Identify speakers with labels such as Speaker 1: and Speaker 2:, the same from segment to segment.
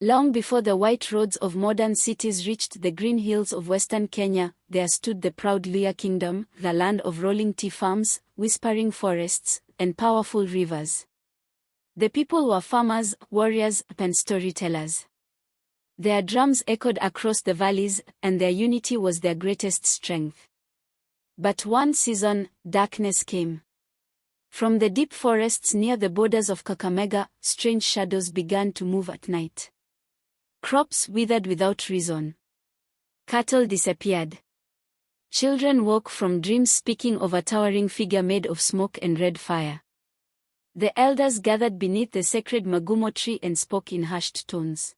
Speaker 1: Long before the white roads of modern cities reached the green hills of western Kenya, there stood the proud Luhya kingdom, the land of rolling tea farms, whispering forests, and powerful rivers. The people were farmers, warriors, and storytellers. Their drums echoed across the valleys, and their unity was their greatest strength. But one season, darkness came. From the deep forests near the borders of Kakamega, strange shadows began to move at night. Crops withered without reason. Cattle disappeared. Children woke from dreams speaking of a towering figure made of smoke and red fire. The elders gathered beneath the sacred magumo tree and spoke in hushed tones.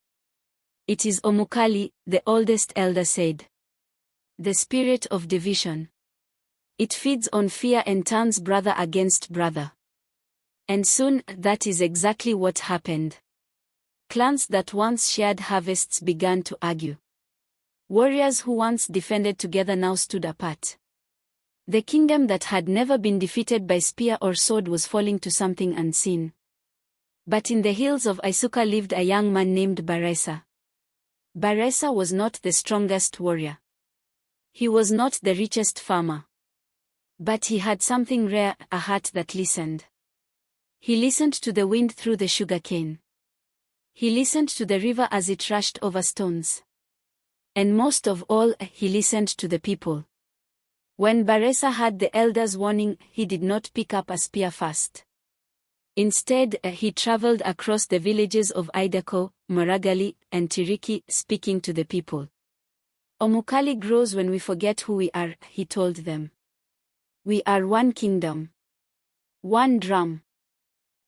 Speaker 1: "It is Omukali," the oldest elder said. "The spirit of division. It feeds on fear and turns brother against brother." And soon, that is exactly what happened. Clans that once shared harvests began to argue. Warriors who once defended together now stood apart. The kingdom that had never been defeated by spear or sword was falling to something unseen. But in the hills of Isukha lived a young man named Baresa. Baresa was not the strongest warrior. He was not the richest farmer. But he had something rare, a heart that listened. He listened to the wind through the sugarcane. He listened to the river as it rushed over stones. And most of all, he listened to the people. When Baresa heard the elders' warning, he did not pick up a spear fast. Instead, he traveled across the villages of Idako, Maragali, and Tiriki, speaking to the people. "Omukali grows when we forget who we are," he told them. "We are one kingdom. One drum.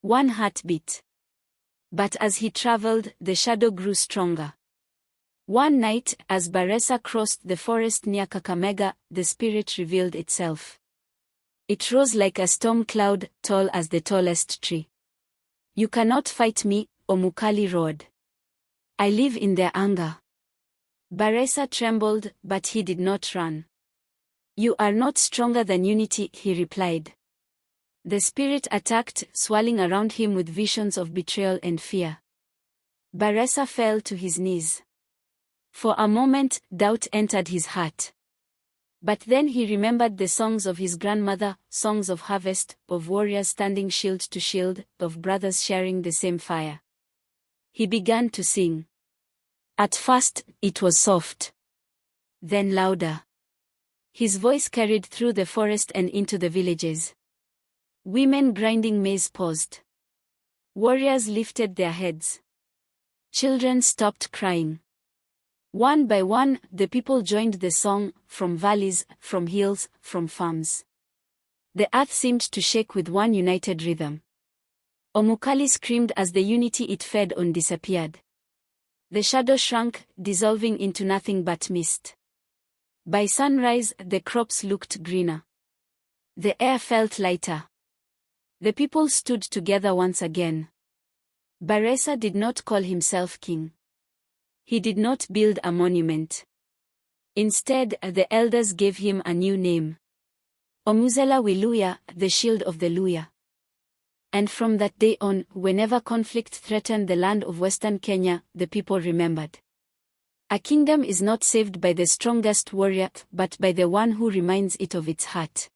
Speaker 1: One heartbeat." But as he traveled, the shadow grew stronger. One night, as Baresa crossed the forest near Kakamega, the spirit revealed itself. It rose like a storm cloud, tall as the tallest tree. "You cannot fight me," Omukali roared. "I live in their anger." Baresa trembled, but he did not run. "You are not stronger than unity," he replied. The spirit attacked, swirling around him with visions of betrayal and fear. Baresa fell to his knees. For a moment, doubt entered his heart. But then he remembered the songs of his grandmother, songs of harvest, of warriors standing shield to shield, of brothers sharing the same fire. He began to sing. At first, it was soft. Then louder. His voice carried through the forest and into the villages. Women grinding maize paused. Warriors lifted their heads. Children stopped crying. One by one, the people joined the song, from valleys, from hills, from farms. The earth seemed to shake with one united rhythm. Omukali screamed as the unity it fed on disappeared. The shadow shrunk, dissolving into nothing but mist. By sunrise, the crops looked greener. The air felt lighter. The people stood together once again. Baresa did not call himself king. He did not build a monument. Instead, the elders gave him a new name. Omuzela Wiluya, the shield of the Luhya. And from that day on, whenever conflict threatened the land of Western Kenya, the people remembered. A kingdom is not saved by the strongest warrior, but by the one who reminds it of its heart.